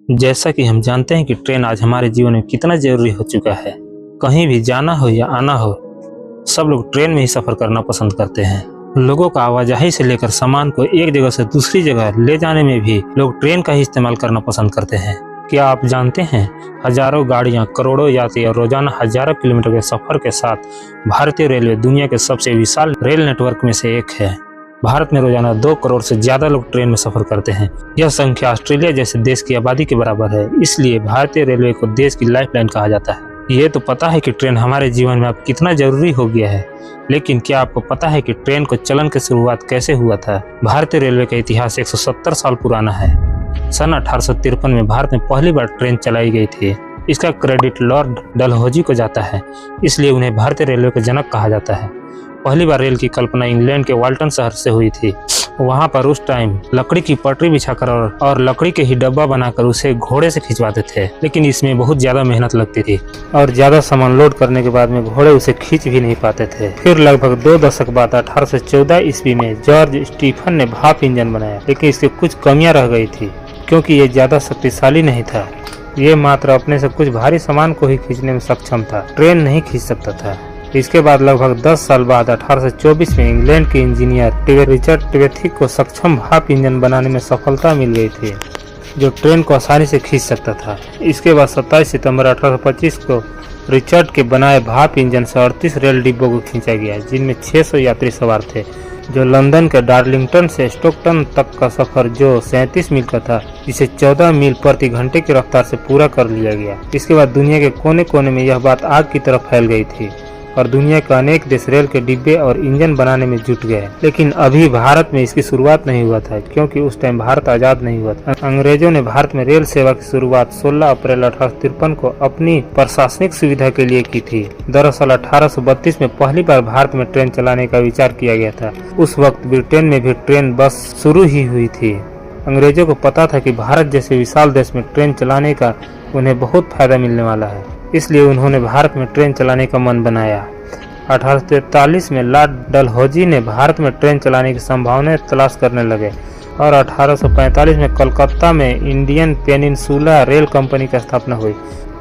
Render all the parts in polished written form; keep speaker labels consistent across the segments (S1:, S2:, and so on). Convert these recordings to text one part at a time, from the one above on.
S1: जैसा कि हम जानते हैं कि ट्रेन आज हमारे जीवन में कितना जरूरी हो चुका है। कहीं भी जाना हो या आना हो, सब लोग ट्रेन में ही सफर करना पसंद करते हैं। लोगों का आवाजाही से लेकर सामान को एक जगह से दूसरी जगह ले जाने में भी लोग ट्रेन का ही इस्तेमाल करना पसंद करते हैं। क्या आप जानते हैं, हजारों गाड़ियां, करोड़ों यात्री और रोजाना हजारों किलोमीटर के सफर के साथ भारतीय रेलवे दुनिया के सबसे विशाल रेल नेटवर्क में से एक है। भारत में रोजाना 2 करोड़ से ज्यादा लोग ट्रेन में सफर करते हैं। यह संख्या ऑस्ट्रेलिया जैसे देश की आबादी के बराबर है। इसलिए भारतीय रेलवे को देश की लाइफलाइन कहा जाता है। ये तो पता है कि ट्रेन हमारे जीवन में अब कितना जरूरी हो गया है, लेकिन क्या आपको पता है कि ट्रेन को चलन की शुरुआत कैसे हुआ था? भारतीय रेलवे का इतिहास 170 साल पुराना है। सन 1853 में भारत में पहली बार ट्रेन चलाई गई थी। इसका क्रेडिट लॉर्ड डलहौजी को जाता है, इसलिए उन्हें भारतीय रेलवे का जनक कहा जाता है। पहली बार रेल की कल्पना इंग्लैंड के वाल्टन शहर से हुई थी। वहां पर उस टाइम लकड़ी की पटरी बिछाकर और लकड़ी के ही डब्बा बनाकर उसे घोड़े से खिंचवाते थे, लेकिन इसमें बहुत ज्यादा मेहनत लगती थी और ज्यादा सामान लोड करने के बाद में घोड़े उसे खींच भी नहीं पाते थे। फिर लगभग 2 दशक बाद 1814 ईस्वी में जॉर्ज स्टीफन ने भाप इंजन बनाया, लेकिन इसकी कुछ कमियां रह गई थी क्योंकि ये ज्यादा शक्तिशाली नहीं था। ये मात्र अपने से कुछ भारी सामान को ही खींचने में सक्षम था, ट्रेन नहीं खींच सकता था। इसके बाद लगभग 10 साल बाद 1824 में इंग्लैंड के इंजीनियर रिचर्ड टिवेथिक को सक्षम भाप इंजन बनाने में सफलता मिल गई थी, जो ट्रेन को आसानी से खींच सकता था। इसके बाद 27 सितंबर 1825 को रिचर्ड के बनाए भाप इंजन से 38 रेल डिब्बों को खींचा गया, जिनमें 600 यात्री सवार थे, जो लंदन के डार्लिंगटन से स्टोकटन तक का सफर जो 37 मील का था, जिसे 14 मील प्रति घंटे की रफ्तार से पूरा कर लिया गया। इसके बाद दुनिया के कोने कोने में यह बात आग की तरह फैल गई थी और दुनिया के अनेक देश रेल के डिब्बे और इंजन बनाने में जुट गए। लेकिन अभी भारत में इसकी शुरुआत नहीं हुआ था, क्योंकि उस टाइम भारत आजाद नहीं हुआ था। अंग्रेजों ने भारत में रेल सेवा की शुरुआत 16 अप्रैल 1853 को अपनी प्रशासनिक सुविधा के लिए की थी। दरअसल 1832 में पहली बार भारत में ट्रेन चलाने का विचार किया गया था। उस वक्त ब्रिटेन में भी ट्रेन बस शुरू ही हुई थी। अंग्रेजों को पता था कि भारत जैसे विशाल देश में ट्रेन चलाने का उन्हें बहुत फायदा मिलने वाला है, इसलिए उन्होंने भारत में ट्रेन चलाने का मन बनाया। 1843 में लॉर्ड डलहौजी ने भारत में ट्रेन चलाने की संभावनाएं तलाश करने लगे और 1845 में कलकत्ता में इंडियन पेनिनसुला रेल कंपनी की स्थापना हुई।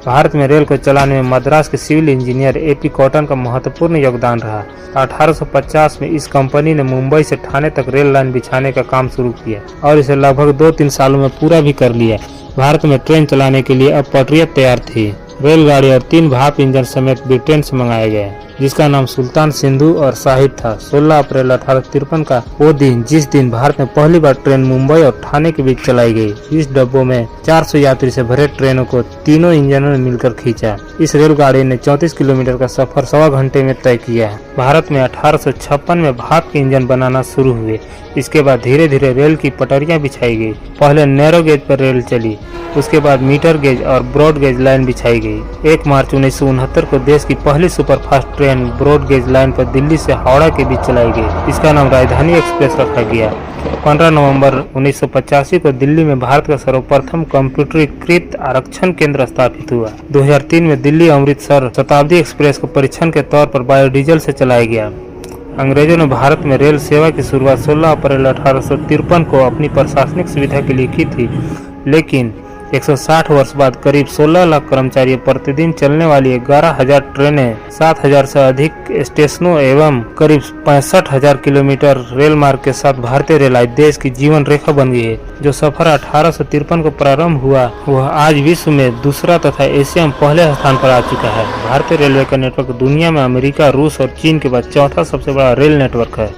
S1: भारत में रेल को चलाने में मद्रास के सिविल इंजीनियर AP कॉटन का महत्वपूर्ण योगदान रहा। 1850 में इस कंपनी ने मुंबई से ठाणे तक रेल लाइन बिछाने का काम शुरू किया और इसे लगभग 2-3 सालों में पूरा भी कर लिया। भारत में ट्रेन चलाने के लिए अब पटरियां तैयार थी। रेलगाड़ी और 3 भाप इंजन समेत ब्रिटेन से मंगाए गए, जिसका नाम सुल्तान सिंधु और शाहिद था। 16 अप्रैल 1853 का वो दिन, जिस दिन भारत में पहली बार ट्रेन मुंबई और ठाणे के बीच चलाई गई। इस डब्बों में 400 यात्री से भरे ट्रेनों को तीनों इंजनों ने मिलकर खींचा। इस रेलगाड़ी ने 34 किलोमीटर का सफर 1.25 घंटे में तय किया। भारत में 1856 में भाप के इंजन बनाना शुरू हुए। इसके बाद धीरे धीरे रेल की पटरियां बिछाई गई। पहले नैरो गेज पर रेल चली, उसके बाद मीटर गेज और ब्रॉड गेज लाइन बिछाई गई। 1 मार्च 1969 को देश की पहली superfast train broad gauge line पर दिल्ली से हावड़ा के बीच चलाई गई। इसका नाम राजधानी एक्सप्रेस रखा गया। 15 नवंबर 1985 को दिल्ली में भारत का सर्वप्रथम कंप्यूटरीकृत आरक्षण केंद्र स्थापित हुआ। 2003 में दिल्ली अमृतसर शताब्दी एक्सप्रेस को परीक्षण के तौर पर बायोडीजल से चलाया गया। अंग्रेजों ने भारत में रेल सेवा की शुरुआत 16 अप्रैल 1853 को अपनी प्रशासनिक सुविधा के लिए की थी, लेकिन 160 वर्ष बाद करीब 16 लाख कर्मचारी प्रतिदिन चलने वाली 11,000 ट्रेनें, 7,000 से अधिक स्टेशनों एवं करीब 65,000 किलोमीटर रेल मार्ग के साथ भारतीय रेल आज देश की जीवन रेखा बन गई है। जो सफर 1853 को प्रारंभ हुआ, वह आज विश्व में दूसरा तथा एशिया में पहले स्थान पर आ चुका है। भारतीय रेलवे का नेटवर्क दुनिया में अमेरिका, रूस और चीन के बाद चौथा सबसे बड़ा रेल नेटवर्क है।